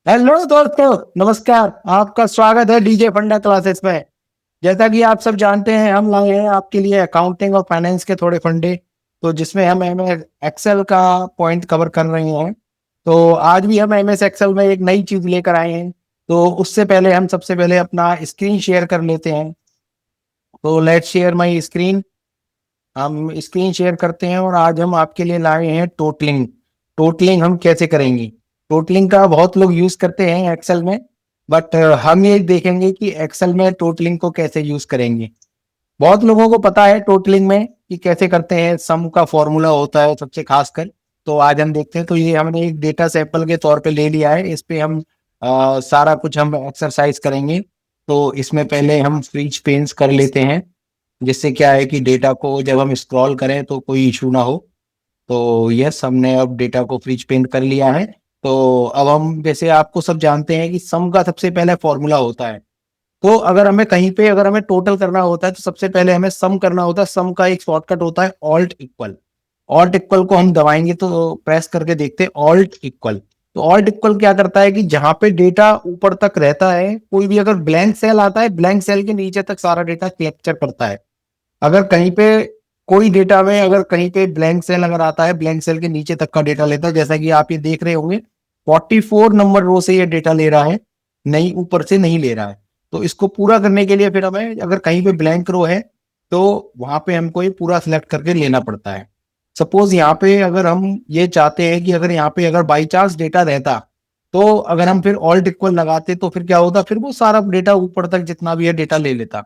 Hello दोस्तों, नमस्कार। आपका स्वागत है डीजे फंडा क्लासेस में। जैसा कि आप सब जानते हैं, हम लाए हैं आपके लिए अकाउंटिंग और फाइनेंस के थोड़े फंडे, तो जिसमें हम एम एक्सेल का पॉइंट कवर कर रहे हैं। तो आज भी हम एम एस एक्सेल में एक नई चीज लेकर आए हैं। तो उससे पहले हम सबसे पहले अपना स्क्रीन शेयर कर लेते हैं। तो लेट्स शेयर माय स्क्रीन। हम स्क्रीन शेयर करते हैं और आज हम आपके लिए लाए हैं टोटलिंग। टोटलिंग हम कैसे करेंगे? टोटलिंग का बहुत लोग यूज करते हैं एक्सेल में, बट हम ये देखेंगे कि एक्सेल में टोटलिंग को कैसे यूज करेंगे। बहुत लोगों को पता है टोटलिंग में कि कैसे करते हैं, सम का फॉर्मूला होता है सबसे खासकर। तो आज हम देखते हैं। तो ये हमने एक डेटा सैंपल के तौर पे ले लिया है। इस पे हम सारा कुछ हम एक्सरसाइज करेंगे। तो इसमें पहले हम फ्रीज पेंस कर लेते हैं, जिससे क्या है कि डेटा को जब हम स्क्रॉल करें तो कोई इशू ना हो। तो यस, हमने अब डेटा को फ्रीज पेंट कर लिया है। तो अब हम, जैसे आपको सब जानते हैं कि सम का सबसे पहले फॉर्मूला होता है। तो अगर हमें कहीं पे अगर हमें टोटल करना होता है तो सबसे पहले हमें सम करना होता है। सम का एक शॉर्टकट होता है ऑल्ट इक्वल। ऑल्ट इक्वल को हम दबाएंगे तो प्रेस करके देखते हैं ऑल्ट इक्वल। तो ऑल्ट इक्वल क्या करता है कि जहां पे डेटा ऊपर तक रहता है, कोई भी अगर ब्लैंक सेल आता है, ब्लैंक सेल के नीचे तक सारा डेटा कैप्चर करता है। अगर कहीं पे कोई डेटा में अगर कहीं पे ब्लैंक सेल अगर आता है, ब्लैंक सेल के नीचे तक का डेटा लेता है। जैसा कि आप ये देख रहे होंगे, 44 नंबर रो से ये डेटा ले रहा है, नहीं ऊपर से नहीं ले रहा है। तो इसको पूरा करने के लिए फिर हमें, अगर कहीं पे ब्लैंक रो है तो वहां पे हमको ये पूरा सिलेक्ट करके लेना पड़ता है। सपोज यहाँ पे अगर हम ये चाहते हैं कि अगर यहाँ पे अगर बाई चांस डेटा रहता, तो अगर हम फिर ऑल्ट इक्वल लगाते तो फिर क्या होता, फिर वो सारा डेटा ऊपर तक जितना भी है डेटा ले लेता।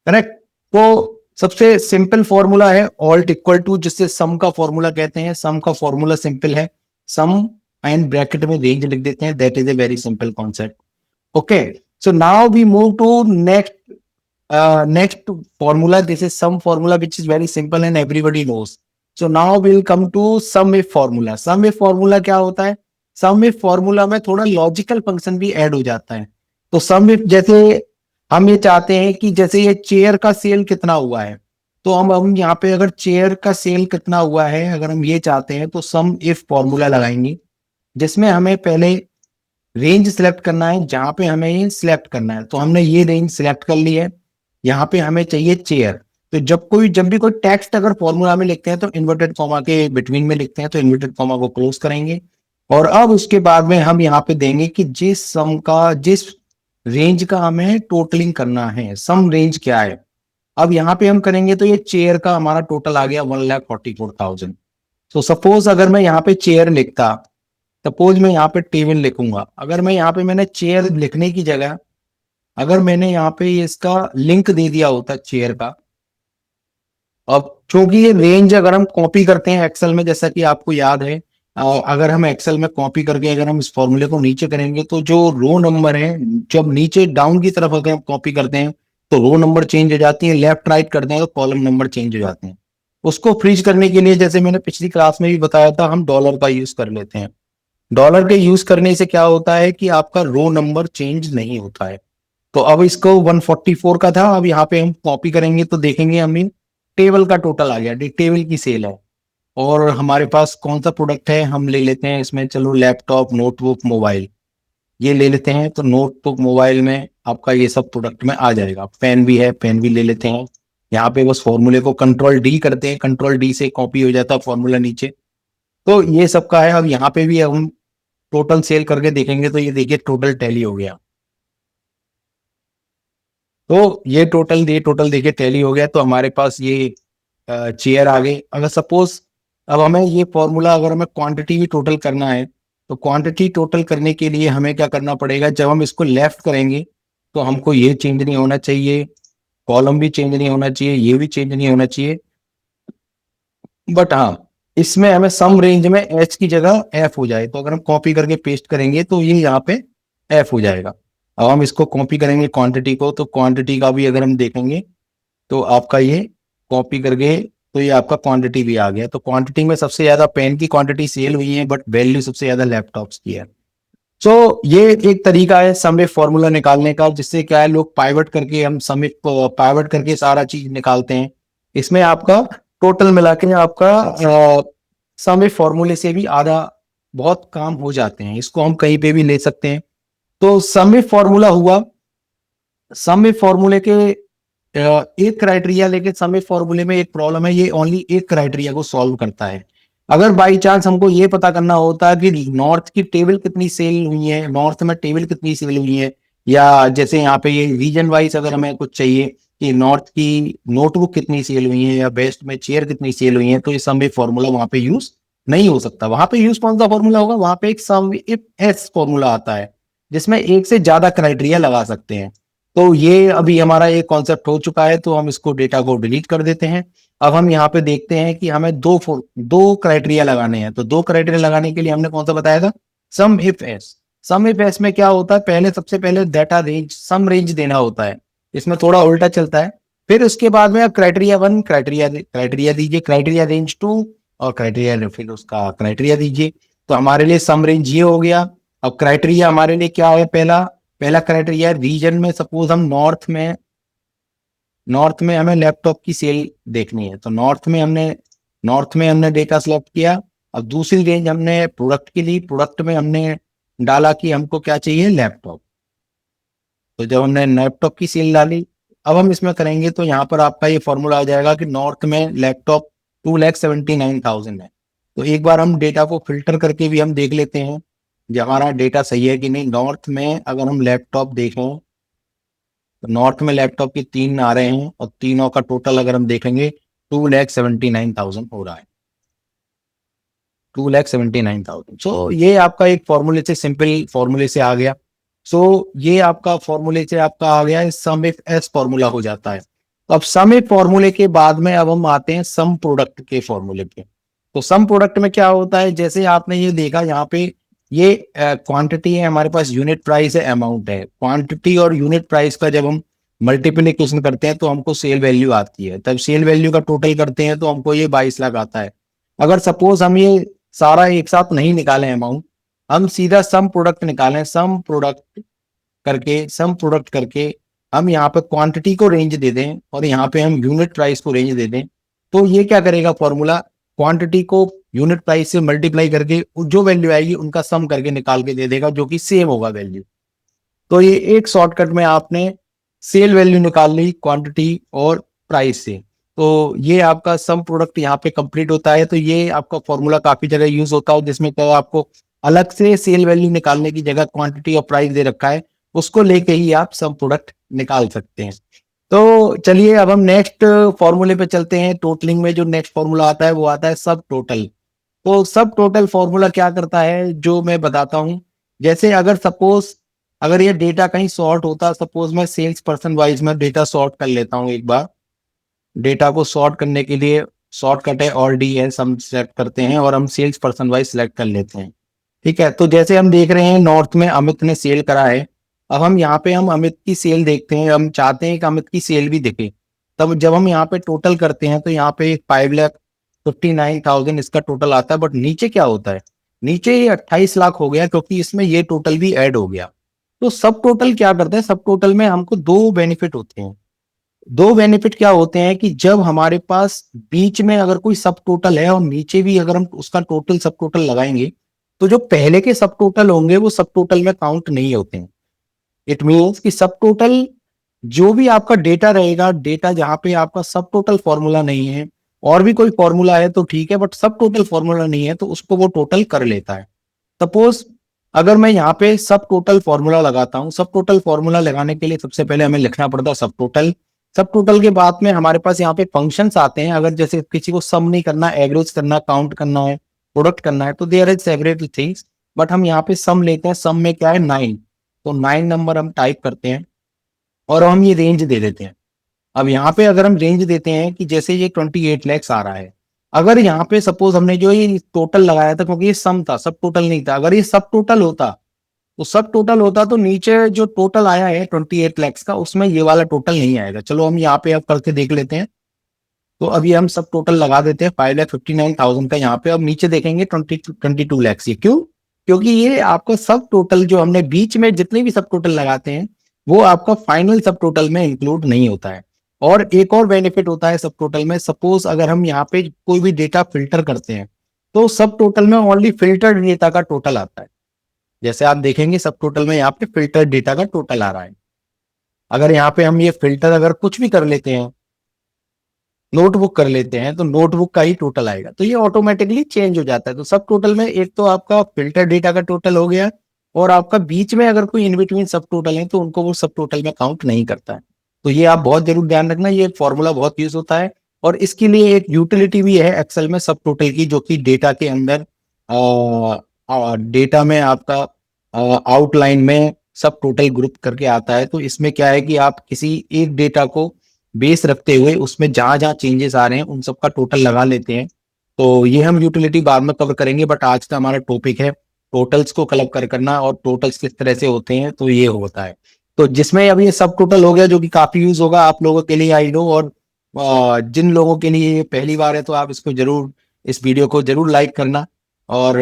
करेक्ट। तो सबसे सिंपल फॉर्मूला है ऑल्ट इक्वल टू, जिससे सम का फॉर्मूला कहते हैं। सम का फॉर्मूला सिंपल है, सम एंड ब्रैकेट में रेंज लिख देते हैं। That is a very simple concept. Okay, so now we move to next formula. This is sum formula which is very simple and everybody knows. So now we'll come to sum if formula. Sum if formula क्या होता है? sum if formula में थोड़ा logical function भी add हो जाता है। तो sum if, जैसे हम ये चाहते हैं कि जैसे ये चेयर का सेल कितना हुआ है, तो हम यहाँ पे अगर चेयर का सेल कितना हुआ है अगर हम ये चाहते हैं तो सम इफ फॉर्मूला लगाएंगे, जिसमें हमें पहले रेंज सिलेक्ट करना है जहां पे हमें ये सिलेक्ट करना है। तो हमने ये रेंज सिलेक्ट कर ली है। यहाँ पे हमें चाहिए चेयर। तो जब भी कोई टेक्स्ट अगर फॉर्मूला में लिखते हैं तो इन्वर्टेड कॉमा के बिटवीन में लिखते हैं, तो इन्वर्टेड कॉमा को क्लोज करेंगे। और अब उसके बाद में हम यहाँ पे देंगे कि जिस रेंज का हमें टोटलिंग करना है, सम रेंज क्या है। अब यहाँ पे हम करेंगे तो ये चेयर का हमारा टोटल आ गया 1,44,000। तो सपोज अगर मैं यहाँ पे चेयर लिखता, सपोज मैं यहाँ पे टेबल लिखूंगा, अगर मैं यहाँ पे मैंने चेयर लिखने की जगह अगर मैंने यहाँ पे इसका लिंक दे दिया होता चेयर का। अब क्योंकि ये रेंज अगर हम कॉपी करते हैं एक्सेल में, जैसा कि आपको याद है, अगर हम एक्सेल में कॉपी करके अगर हम इस फॉर्मूले को नीचे करेंगे तो जो रो नंबर है, जब नीचे डाउन की तरफ अगर हम कॉपी करते हैं तो रो नंबर चेंज हो जाती है, लेफ्ट राइट करते हैं तो कॉलम नंबर चेंज हो जाते हैं। उसको फ्रीज करने के लिए, जैसे मैंने पिछली क्लास में भी बताया था, हम डॉलर का यूज कर लेते हैं। डॉलर के यूज करने से क्या होता है कि आपका रो नंबर चेंज नहीं होता है। तो अब इसको 144 का था, अब यहाँ पे हम कॉपी करेंगे तो देखेंगे हमें टेबल का टोटल आ गया, टेबल की सेल है। और हमारे पास कौन सा प्रोडक्ट है, हम ले लेते हैं इसमें, चलो लैपटॉप, नोटबुक, मोबाइल, ये ले लेते हैं। तो नोटबुक, मोबाइल में आपका ये सब प्रोडक्ट में आ जाएगा। पेन भी है, पेन भी ले लेते हैं। यहाँ पे बस फॉर्मूले को कंट्रोल डी करते हैं, कंट्रोल डी से कॉपी हो जाता है फॉर्मूला नीचे। तो ये सब का है। अब यहाँ पे भी हम टोटल सेल करके देखेंगे तो ये देखिए टोटल टैली हो गया। तो ये टोटल देखिए टैली हो गया। तो हमारे पास ये चेयर आ गई। अगर सपोज अब हमें ये फॉर्मूला, अगर हमें क्वांटिटी भी टोटल करना है, तो क्वांटिटी टोटल करने के लिए हमें क्या करना पड़ेगा, जब हम इसको लेफ्ट करेंगे तो हमको ये चेंज नहीं होना चाहिए, कॉलम भी चेंज नहीं होना चाहिए, ये भी चेंज नहीं होना चाहिए। बट हाँ, इसमें हमें सम रेंज में एच की जगह एफ हो जाए। तो अगर हम कॉपी करके पेस्ट करेंगे तो ये यहाँ पे एफ हो जाएगा। अब हम इसको कॉपी करेंगे क्वांटिटी को, तो क्वांटिटी का भी अगर हम देखेंगे तो आपका ये कॉपी करके, तो ये आपका क्वांटिटी भी आ गया। तो क्वांटिटी में सबसे ज्यादा पेन की क्वांटिटी सेल हुई है, बट वैल्यू सबसे ज्यादा लैपटॉप्स की है। सो ये एक तरीका है सम इफ फॉर्मूला निकालने का, जिससे क्या है, लोग पाइवट करके, हम सम इफ पाइवट करके सारा चीज निकालते हैं। इसमें आपका टोटल मिला के आपका सम इफ फॉर्मूले से भी आधा बहुत काम हो जाते हैं। इसको हम कहीं पे भी ले सकते हैं। तो सम इफ फॉर्मूला हुआ, सम इफ फॉर्मूले के एक क्राइटेरिया लेके, सम इफ फॉर्मूले में एक प्रॉब्लम है, ये ओनली एक क्राइटेरिया को सॉल्व करता है। अगर बाई चांस हमको ये पता करना होता है कि नॉर्थ की टेबल कितनी सेल हुई है, नॉर्थ में टेबल कितनी सेल हुई है, या जैसे यहाँ पे ये रीजन वाइज अगर हमें कुछ चाहिए कि नॉर्थ की नोटबुक कितनी सेल हुई है या वेस्ट में चेयर कितनी सेल हुई है, तो ये सम इफ फॉर्मूला वहां पे यूज नहीं हो सकता। वहां पे यूज कौन सा फॉर्मूला होगा, वहां पे एक सम इफ एस फॉर्मूला आता है जिसमें एक से ज्यादा क्राइटेरिया लगा सकते हैं। तो ये अभी हमारा एक कॉन्सेप्ट हो चुका है, तो हम इसको डेटा को डिलीट कर देते हैं। अब हम यहाँ पे देखते हैं कि हमें दो क्राइटेरिया लगाने हैं। तो दो क्राइटेरिया लगाने के लिए हमने कौन सा बताया था, SUMIFS. SUMIFS में क्या होता है, पहले सबसे पहले डेटा रेंज, सम रेंज देना होता है। इसमें थोड़ा उल्टा चलता है। फिर उसके बाद में क्राइटेरिया वन, क्राइटेरिया क्राइटेरिया दीजिए, क्राइटेरिया रेंज टू, और क्राइटेरिया फिर उसका क्राइटेरिया दीजिए। तो हमारे लिए सम रेंज ये हो गया। अब क्राइटेरिया हमारे लिए क्या है, पहला पहला क्राइटेरिया रीजन में, सपोज हम नॉर्थ में हमें लैपटॉप की सेल देखनी है, तो नॉर्थ में हमने डेटा सिलेक्ट किया। अब दूसरी रेंज हमने प्रोडक्ट की ली, प्रोडक्ट में हमने डाला कि हमको क्या चाहिए, लैपटॉप। तो जब हमने लैपटॉप की सेल डाली, अब हम इसमें करेंगे तो यहाँ पर आपका ये फॉर्मूला आ जाएगा कि नॉर्थ में लैपटॉप 2,79,000 है। तो एक बार हम डेटा को फिल्टर करके भी हम देख लेते हैं जो हमारा डेटा सही है कि नहीं। नॉर्थ में अगर हम लैपटॉप देखें, तो नॉर्थ में लैपटॉप के 3 आ रहे हैं और तीनों का टोटल अगर हम देखेंगे 2,79,000 हो रहा है। 2,79,000। सो ये आपका एक फॉर्मूले से, सिंपल फॉर्मूले से आ गया। सो ये आपका फॉर्मूले से आपका आ गया, सम इफ एस फॉर्मूला हो जाता है। तो अब सम इफ फॉर्मूले के बाद में अब हम आते हैं सम प्रोडक्ट के फॉर्मूले पे। तो सम प्रोडक्ट में क्या होता है, जैसे आपने ये देखा यहाँ पे, ये क्वांटिटी है हमारे पास, यूनिट प्राइस है, अमाउंट है। क्वांटिटी और यूनिट प्राइस का जब हम मल्टीप्लिकेशन करते हैं तो हमको सेल वैल्यू आती है। तब सेल वैल्यू का टोटल करते हैं तो हमको ये 22 लाख आता है। अगर सपोज हम ये सारा एक साथ नहीं निकालें अमाउंट, हम सीधा सम प्रोडक्ट निकालें, सम प्रोडक्ट करके हम यहाँ पे क्वांटिटी को रेंज दे दें और यहाँ पे हम यूनिट प्राइस को रेंज दे दें, तो ये क्या करेगा फॉर्मूला, क्वांटिटी को यूनिट प्राइस से मल्टीप्लाई करके जो वैल्यू आएगी उनका सम करके निकाल के दे देगा, जो कि सेम होगा वैल्यू। तो ये एक शॉर्टकट में आपने सेल वैल्यू निकाल ली क्वांटिटी और प्राइस से। तो ये आपका सम प्रोडक्ट यहाँ पे कंप्लीट होता है। तो ये आपका फॉर्मूला काफी जगह यूज होता है, जिसमें क्या आपको अलग से सेल वैल्यू निकालने की जगह क्वांटिटी और प्राइस दे रखा है, उसको लेके ही आप सम प्रोडक्ट निकाल सकते हैं। तो चलिए अब हम नेक्स्ट फॉर्मूले पे चलते हैं। टोटलिंग में जो नेक्स्ट फॉर्मूला आता है वो आता है सब टोटल। तो सब टोटल फॉर्मूला क्या करता है, जो मैं बताता हूं। जैसे अगर सपोज, अगर ये डेटा कहीं सॉर्ट होता, सपोज मैं सेल्स पर्सन वाइज में डेटा सॉर्ट कर लेता हूं एक बार। डेटा को सॉर्ट करने के लिए शॉर्टकट है और डी एस, हम सेलेक्ट करते हैं और हम सेल्स पर्सन वाइज सेलेक्ट कर लेते हैं। ठीक है, तो जैसे हम देख रहे हैं नॉर्थ में अमित ने सेल करा है। अब हम यहाँ पे हम अमित की सेल देखते हैं, हम चाहते हैं कि अमित की सेल भी दिखे। तब जब हम यहाँ पे टोटल करते हैं तो यहाँ पे 5,59,000 इसका टोटल आता है। बट नीचे क्या होता है, नीचे ये 28 लाख हो गया, क्योंकि इसमें ये टोटल भी ऐड हो गया। तो सब टोटल क्या करता है, सब टोटल में हमको दो बेनिफिट होते हैं। दो बेनिफिट क्या होते हैं कि जब हमारे पास बीच में अगर कोई सब टोटल है और नीचे भी अगर हम उसका टोटल सब टोटल लगाएंगे, तो जो पहले के सब टोटल होंगे वो सब टोटल में काउंट नहीं होते हैं। इट मीन्स कि सब टोटल जो भी आपका डेटा रहेगा, डेटा जहां पे आपका सब टोटल फॉर्मूला नहीं है, और भी कोई फॉर्मूला है तो ठीक है, बट सब टोटल फॉर्मूला नहीं है तो उसको वो टोटल कर लेता है। सपोज अगर मैं यहाँ पे सब टोटल फॉर्मूला लगाता हूँ, सब टोटल फॉर्मूला लगाने के लिए सबसे पहले हमें लिखना पड़ता है सब टोटल। सब टोटल के बाद में हमारे पास यहाँ पे फंक्शंस आते हैं। अगर जैसे किसी को सम नहीं करना, एवरेज करना, काउंट करना है, प्रोडक्ट करना है, तो there is separate things. But हम यहाँ पे सम लेते हैं। सम में क्या है, 9। तो 9 नंबर हम टाइप करते हैं और हम ये रेंज दे देते हैं। अब यहाँ पे अगर हम रेंज देते हैं कि जैसे ये 28 लैक्स आ रहा है, अगर यहाँ पे सपोज हमने जो ये टोटल लगाया था, क्योंकि ये सम था, सब टोटल नहीं था, अगर ये सब टोटल होता, तो सब टोटल होता तो नीचे जो टोटल आया है 28 लैक्स का, उसमें ये वाला टोटल नहीं आएगा। चलो हम यहाँ पे अब करके देख लेते हैं। तो अभी हम सब टोटल लगा देते हैं 5,59,000 का यहाँ पे। अब नीचे देखेंगे 22 लैक्स। ये क्यों, क्योंकि ये आपको सब टोटल जो हमने बीच में जितने भी सब टोटल लगाते हैं वो आपका फाइनल सब टोटल में इंक्लूड नहीं होता है। और एक और बेनिफिट होता है सब टोटल में, सपोज अगर हम यहाँ पे कोई भी डेटा फिल्टर करते हैं तो सब टोटल में ओनली फिल्टर्ड डेटा का टोटल आता है। जैसे आप देखेंगे सब टोटल में यहाँ पे फिल्टर डेटा का टोटल आ रहा है। अगर यहाँ पे हम ये फिल्टर अगर कुछ भी कर लेते हैं, नोटबुक कर लेते हैं, तो नोटबुक का ही टोटल आएगा, तो ये ऑटोमेटिकली चेंज हो जाता है। तो सब टोटल में एक तो आपका फिल्टर डेटा का टोटल हो गया, और आपका बीच में अगर कोई इन बिटवीन सब टोटल है तो उनको वो सब टोटल में काउंट नहीं करता है। तो ये आप बहुत जरूर ध्यान रखना, ये फॉर्मूला बहुत यूज होता है। और इसके लिए एक यूटिलिटी भी है एक्सेल में सब टोटल की, जो कि डेटा के अंदर डेटा में आपका आउटलाइन में सब टोटल ग्रुप करके आता है। तो इसमें क्या है कि आप किसी एक डेटा को बेस रखते हुए उसमें जहां जहां चेंजेस आ रहे हैं उन सबका टोटल लगा लेते हैं। तो ये हम यूटिलिटी बाद में कवर करेंगे, बट आज का हमारा टॉपिक है टोटल्स को कलेक्ट करना, और टोटल्स किस तरह से होते हैं, तो ये होता है। तो जिसमें अब ये सब टोटल हो गया, जो कि काफी यूज होगा आप लोगों के लिए, आई नो। और जिन लोगों के लिए ये पहली बार है तो आप इसको जरूर, इस वीडियो को जरूर लाइक करना, और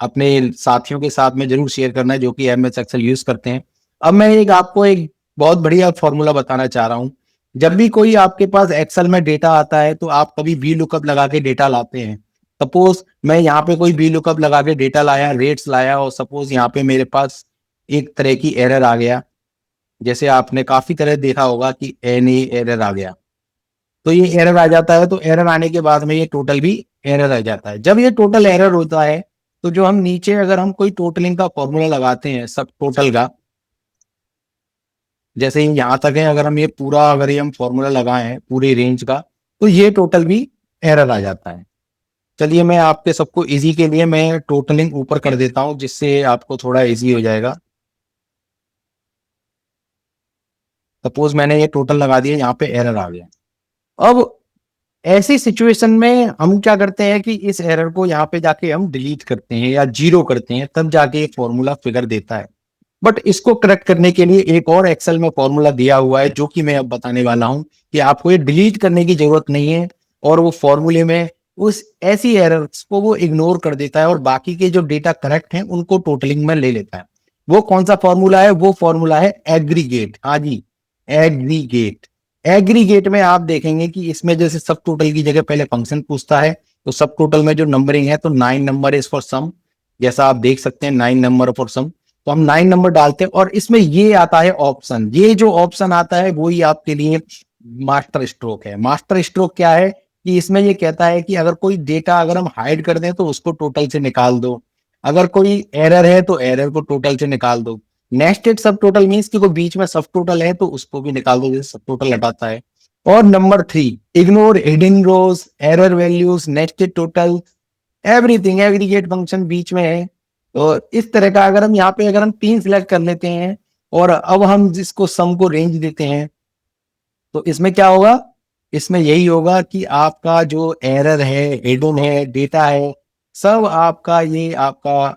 अपने साथियों के साथ में जरूर शेयर करना जो कि एमएस एक्सेल यूज करते हैं। अब मैं आपको एक बहुत बढ़िया फॉर्मूला बताना चाह रहा हूँ। जब भी कोई आपके पास एक्सेल में डेटा आता है तो आप कभी वी लुकअप लगा के डेटा लाते हैं। सपोज मैं यहाँ पे कोई वी लुकअप लगा के डेटा लाया, रेट्स लाया, और सपोज यहाँ पे मेरे पास एक तरह की एरर आ गया, जैसे आपने काफी तरह देखा होगा कि एन एरर आ गया। तो ये एरर आ जाता है, तो एरर आने के बाद में ये टोटल भी एरर आ जाता है। जब ये टोटल एरर होता है तो जो हम नीचे अगर हम कोई टोटलिंग का फॉर्मूला लगाते हैं सब टोटल का, जैसे यहाँ तक है, अगर हम ये पूरा अगर ये हम फॉर्मूला लगाएं पूरी रेंज का, तो ये टोटल भी एरर आ जाता है। चलिए मैं आपके सबको इजी के लिए मैं टोटलिंग ऊपर कर देता हूं, जिससे आपको थोड़ा इजी हो जाएगा। सपोज मैंने ये टोटल लगा दिया, यहाँ पे एरर आ गया। अब ऐसी सिचुएशन में हम क्या करते हैं कि इस एरर को यहाँ पे जाके हम डिलीट करते हैं या जीरो करते हैं, तब जाके ये फॉर्मूला फिगर देता है। बट इसको करेक्ट करने के लिए एक और एक्सेल में फॉर्मूला दिया हुआ है, जो कि मैं अब बताने वाला हूं कि आपको ये डिलीट करने की जरूरत नहीं है, और वो फॉर्मूले में उस ऐसी एरर्स को वो इग्नोर कर देता है और बाकी के जो डेटा करेक्ट हैं उनको टोटलिंग में ले लेता है। वो कौन सा फॉर्मूला है? वो फॉर्मूला है एग्रीगेट। हाँ जी, एग्रीगेट। एग्रीगेट में आप देखेंगे कि इसमें जैसे सब टोटल की जगह पहले फंक्शन पूछता है, तो सब टोटल में जो नंबरिंग है तो 9 नंबर इज फॉर सम, जैसा आप देख सकते हैं 9 नंबर फॉर सम। तो हम 9 नंबर डालते हैं, और इसमें ये आता है ऑप्शन। ये जो ऑप्शन आता है वो ही आपके लिए मास्टर स्ट्रोक है। मास्टर स्ट्रोक क्या है कि इसमें ये कहता है कि अगर कोई डेटा अगर हम हाइड कर दें तो उसको टोटल से निकाल दो, अगर कोई एरर है तो एरर को टोटल से निकाल दो। नेस्टेड सब टोटल मीन्स कि कोई बीच में सब टोटल है तो उसको भी निकाल दो, जैसे सब टोटल हटाता है। और number 3, ignore hidden rows, error values, nested total, everything. Aggregate function बीच में है। तो इस तरह का अगर हम यहाँ पे अगर हम 3 सिलेक्ट कर लेते हैं, और अब हम जिसको सम को रेंज देते हैं, तो इसमें क्या होगा? इसमें यही होगा कि आपका जो एरर है, हिडन है, डेटा है, सब आपका ये आपका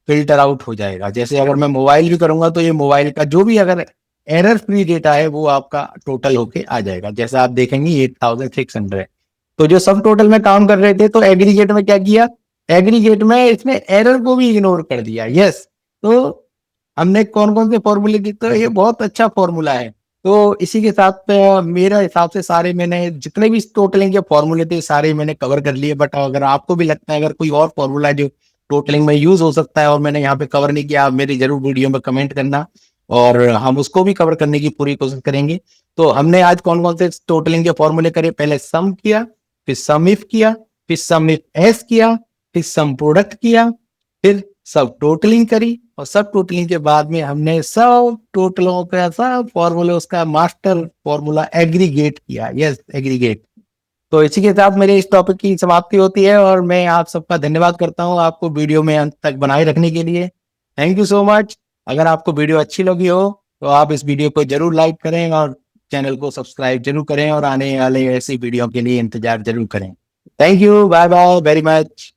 फिल्टर आउट हो जाएगा। जैसे अगर मैं मोबाइल भी करूंगा तो ये मोबाइल का जो भी अगर एरर फ्री डेटा है वो आपका टोटल होके आ जाएगा। जैसे आप देखेंगे 8600। तो जो सब टोटल में काम कर रहे थे, तो एग्रीगेट में क्या किया? एग्रीगेट में इसने एरर को भी इग्नोर कर दिया। यस। तो हमने कौन कौन से फॉर्मूले की, तो ये बहुत अच्छा फॉर्मूला है। तो इसी के साथ मेरा हिसाब से सारे मैंने जितने भी टोटलिंग के फॉर्मूले थे सारे मैंने कवर कर लिए। बट अगर आपको भी लगता है अगर कोई और फॉर्मूला है जो टोटलिंग में यूज हो सकता है और मैंने यहाँ पे कवर नहीं किया, आप मेरी जरूर वीडियो में कमेंट करना, और हम उसको भी कवर करने की पूरी कोशिश करेंगे। तो हमने आज कौन कौन से टोटलिंग के फॉर्मूले करे? पहले सम किया, फिर सम इफ किया, फिर सम इफ एस किया, फिर सम प्रोडक्ट किया, फिर सब टोटलिंग करी, और सब टोटलिंग के बाद में हमने सब टोटलों का सब फॉर्मूले उसका मास्टर फॉर्मूला एग्रीगेट किया। Yes, aggregate. तो इसी के साथ मेरे इस टॉपिक की समाप्ति होती है, और मैं आप सबका धन्यवाद करता हूं आपको वीडियो में अंत तक बनाए रखने के लिए। Thank you so much. अगर आपको वीडियो अच्छी लगी हो तो आप इस वीडियो को जरूर लाइक करें, और चैनल को सब्सक्राइब जरूर करें, और आने वाले ऐसी वीडियो के लिए इंतजार जरूर करें। Thank you, bye bye very much.